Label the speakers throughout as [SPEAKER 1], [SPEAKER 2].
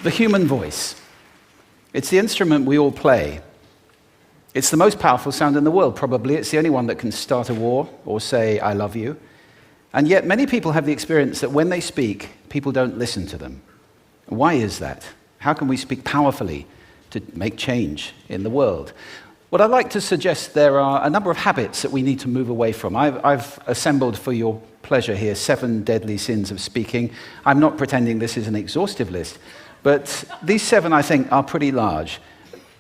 [SPEAKER 1] The human voice. It's the instrument we all play. It's the most powerful sound in the world, probably. It's the only one that can start a war or say, I love you. And yet many people have the experience that when they speak, people don't listen to them. Why is that? How can we speak powerfully to make change in the world? Well, I'd like to suggest there are a number of habits that we need to move away from. I've assembled for your pleasure here 7 deadly sins of speaking. I'm not pretending this is an exhaustive list, but these 7, I think, are pretty large.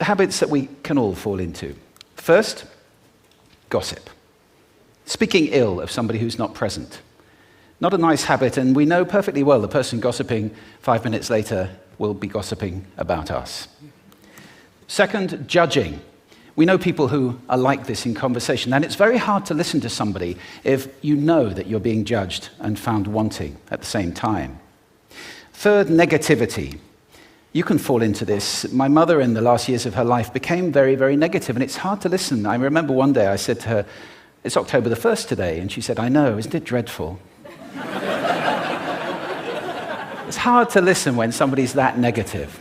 [SPEAKER 1] Habits that we can all fall into. First, gossip. Speaking ill of somebody who's not present. Not a nice habit, and we know perfectly well the person gossiping 5 minutes later will be gossiping about us. Second, judging. We know people who are like this in conversation, and it's very hard to listen to somebody if you know that you're being judged and found wanting at the same time. Third, negativity. You can fall into this. My mother, in the last years of her life, became very, very negative, and it's hard to listen. I remember one day I said to her, it's October the 1st today, and she said, I know, isn't it dreadful? It's hard to listen when somebody's that negative.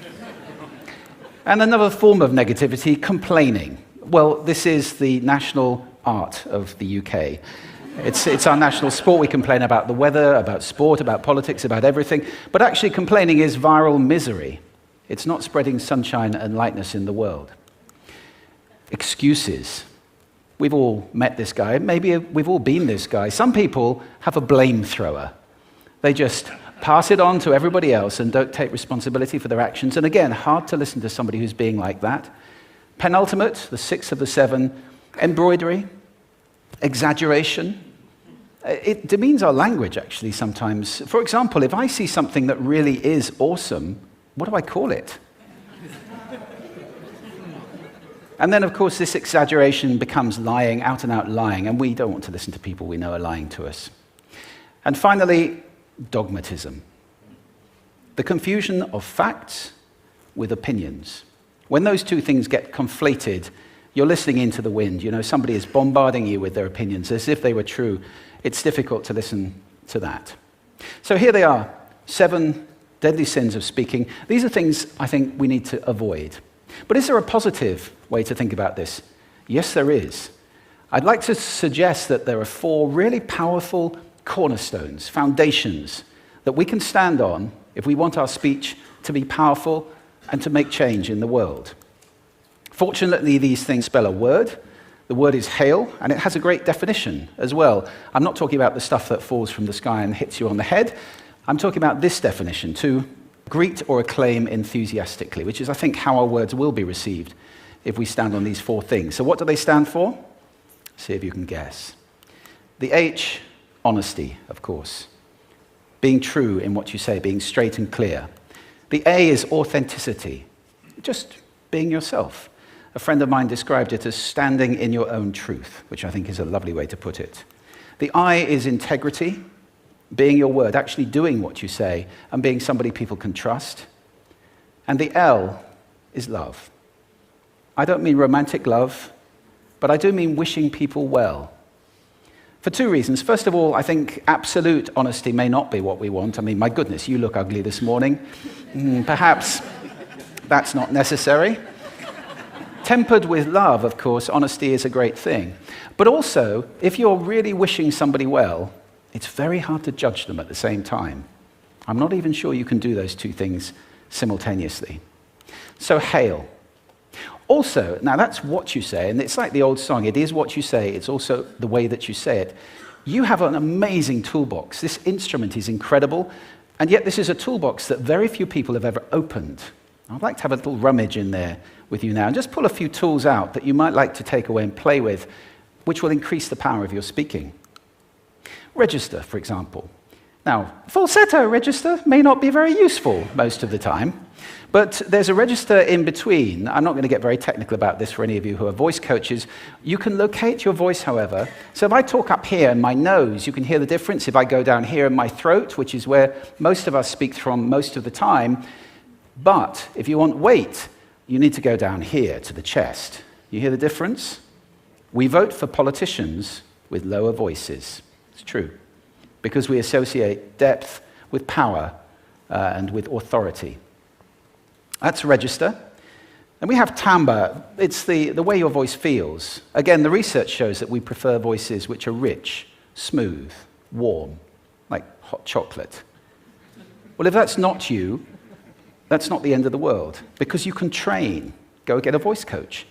[SPEAKER 1] And another form of negativity, complaining. Well, this is the national art of the UK. It's our national sport. We complain about the weather, about sport, about politics, about everything. But actually, complaining is viral misery. It's not spreading sunshine and lightness in the world. Excuses. We've all met this guy. Maybe we've all been this guy. Some people have a blame thrower. They just pass it on to everybody else and don't take responsibility for their actions. And again, hard to listen to somebody who's being like that. Penultimate, the 6th of the 7, embroidery, exaggeration. It demeans our language, actually, sometimes. For example, if I see something that really is awesome, what do I call it? And then, of course, this exaggeration becomes lying, out-and-out lying, and we don't want to listen to people we know are lying to us. And finally, dogmatism. The confusion of facts with opinions. When those two things get conflated, you're listening into the wind. You know, somebody is bombarding you with their opinions as if they were true. It's difficult to listen to that. So here they are, 7 deadly sins of speaking. These are things I think we need to avoid. But is there a positive way to think about this? Yes, there is. I'd like to suggest that there are 4 really powerful cornerstones, foundations, that we can stand on if we want our speech to be powerful and to make change in the world. Fortunately, these things spell a word. The word is hail, and it has a great definition as well. I'm not talking about the stuff that falls from the sky and hits you on the head. I'm talking about this definition, to greet or acclaim enthusiastically, which is, I think, how our words will be received if we stand on these 4 things. So what do they stand for? See if you can guess. The H, honesty, of course. Being true in what you say, being straight and clear. The A is authenticity, just being yourself. A friend of mine described it as standing in your own truth, which I think is a lovely way to put it. The I is integrity, being your word, actually doing what you say, and being somebody people can trust. And the L is love. I don't mean romantic love, but I do mean wishing people well. For 2 reasons. First of all, I think absolute honesty may not be what we want. I mean, my goodness, you look ugly this morning. Perhaps that's not necessary. Tempered with love, of course, honesty is a great thing. But also, if you're really wishing somebody well, it's very hard to judge them at the same time. I'm not even sure you can do those 2 things simultaneously. So hail. Also, now that's what you say, and it's like the old song, it is what you say, it's also the way that you say it. You have an amazing toolbox. This instrument is incredible, and yet this is a toolbox that very few people have ever opened. I'd like to have a little rummage in there with you now, and just pull a few tools out that you might like to take away and play with, which will increase the power of your speaking. Register, for example. Now, falsetto register may not be very useful most of the time, but there's a register in between. I'm not going to get very technical about this for any of you who are voice coaches. You can locate your voice, however. So if I talk up here in my nose, you can hear the difference. If I go down here in my throat, which is where most of us speak from most of the time, but if you want weight, you need to go down here to the chest. You hear the difference? We vote for politicians with lower voices. It's true, because we associate depth with power and with authority. That's register. And we have timbre. It's the way your voice feels. Again, the research shows that we prefer voices which are rich, smooth, warm, like hot chocolate. Well, if that's not you, that's not the end of the world, because you can train. Go get a voice coach.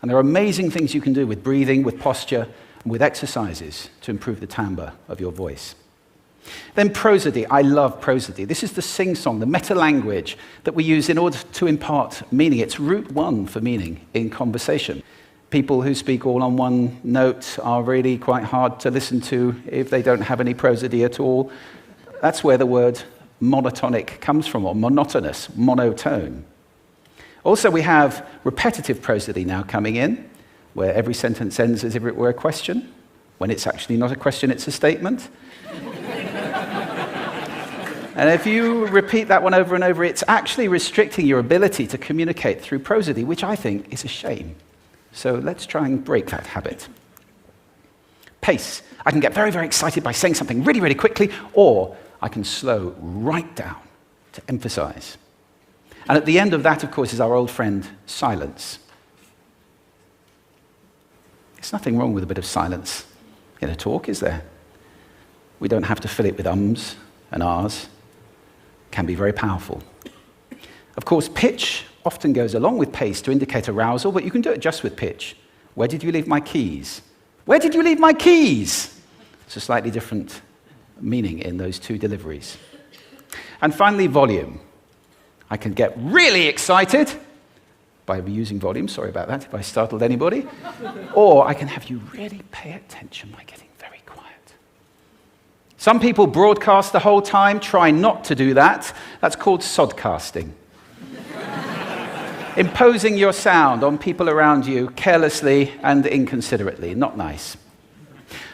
[SPEAKER 1] And there are amazing things you can do with breathing, with posture, and with exercises to improve the timbre of your voice. Then prosody. I love prosody. This is the sing-song, the meta-language that we use in order to impart meaning. It's route one for meaning in conversation. People who speak all on one note are really quite hard to listen to if they don't have any prosody at all. That's where the word monotonic comes from, or monotonous, monotone. Also, we have repetitive prosody now coming in, where every sentence ends as if it were a question, when it's actually not a question, it's a statement. And if you repeat that one over and over, it's actually restricting your ability to communicate through prosody, which I think is a shame. So let's try and break that habit. Pace. I can get very, very excited by saying something really, really quickly, or I can slow right down to emphasize. And at the end of that, of course, is our old friend, silence. There's nothing wrong with a bit of silence in a talk, is there? We don't have to fill it with ums and ahs. It can be very powerful. Of course, pitch often goes along with pace to indicate arousal, but you can do it just with pitch. Where did you leave my keys? Where did you leave my keys? It's a slightly different meaning in those two deliveries. And finally, volume. I can get really excited by using volume. Sorry about that if I startled anybody. Or I can have you really pay attention by getting very quiet. Some people broadcast the whole time. Try not to do that. That's called sodcasting. Imposing your sound on people around you carelessly and inconsiderately. Not nice.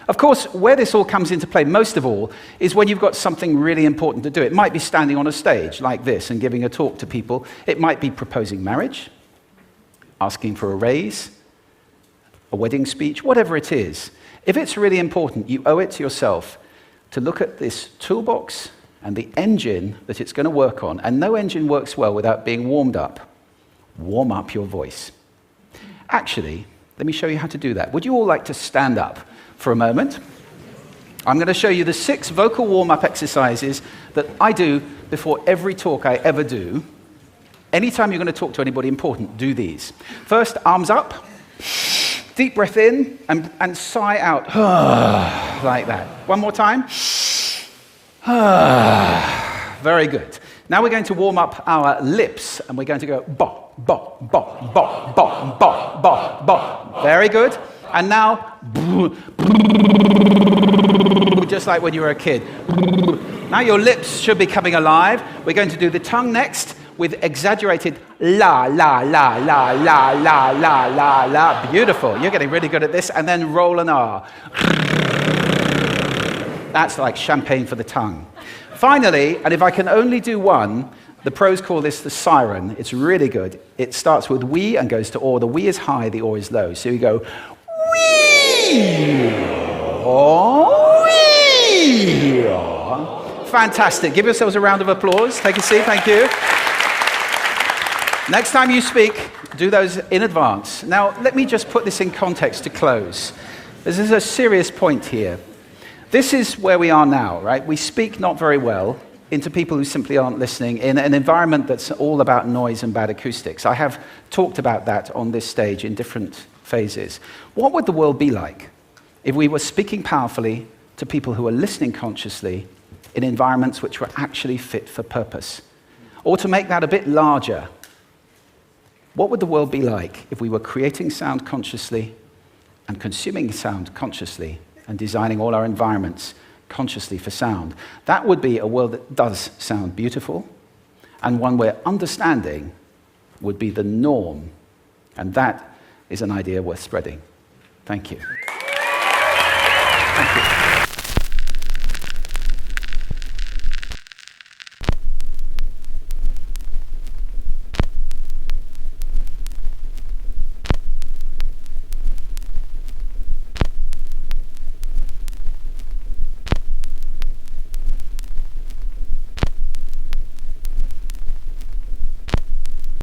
[SPEAKER 1] Of course, where this all comes into play most of all is when you've got something really important to do. It might be standing on a stage like this and giving a talk to people. It might be proposing marriage, asking for a raise, a wedding speech, whatever it is. If it's really important, you owe it to yourself to look at this toolbox and the engine that it's going to work on. And no engine works well without being warmed up. Warm up your voice. Actually, let me show you how to do that. Would you all like to stand up for a moment? I'm going to show you the 6 vocal warm-up exercises that I do before every talk I ever do. Anytime you're going to talk to anybody important, do these. First, arms up. Deep breath in and sigh out. Like that. One more time. Very good. Now we're going to warm up our lips, and we're going to go bop, bop, bop, bop, bop, bop, bop, bop. Very good. And now, just like when you were a kid. Now your lips should be coming alive. We're going to do the tongue next with exaggerated la, la, la, la, la, la, la, la, la. Beautiful. You're getting really good at this. And then roll an R. That's like champagne for the tongue. Finally, and if I can only do one, the pros call this the siren. It's really good. It starts with we and goes to or. The we is high, the or is low. So you go wee, or wee. Fantastic. Give yourselves a round of applause. Take a seat. Thank you. Next time you speak, do those in advance. Now, let me just put this in context to close. This is a serious point here. This is where we are now, right? We speak not very well into people who simply aren't listening in an environment that's all about noise and bad acoustics. I have talked about that on this stage in different phases. What would the world be like if we were speaking powerfully to people who are listening consciously in environments which were actually fit for purpose? Or to make that a bit larger, what would the world be like if we were creating sound consciously and consuming sound consciously and designing all our environments consciously for sound? That would be a world that does sound beautiful, and one where understanding would be the norm. And that is an idea worth spreading. Thank you. Thank you.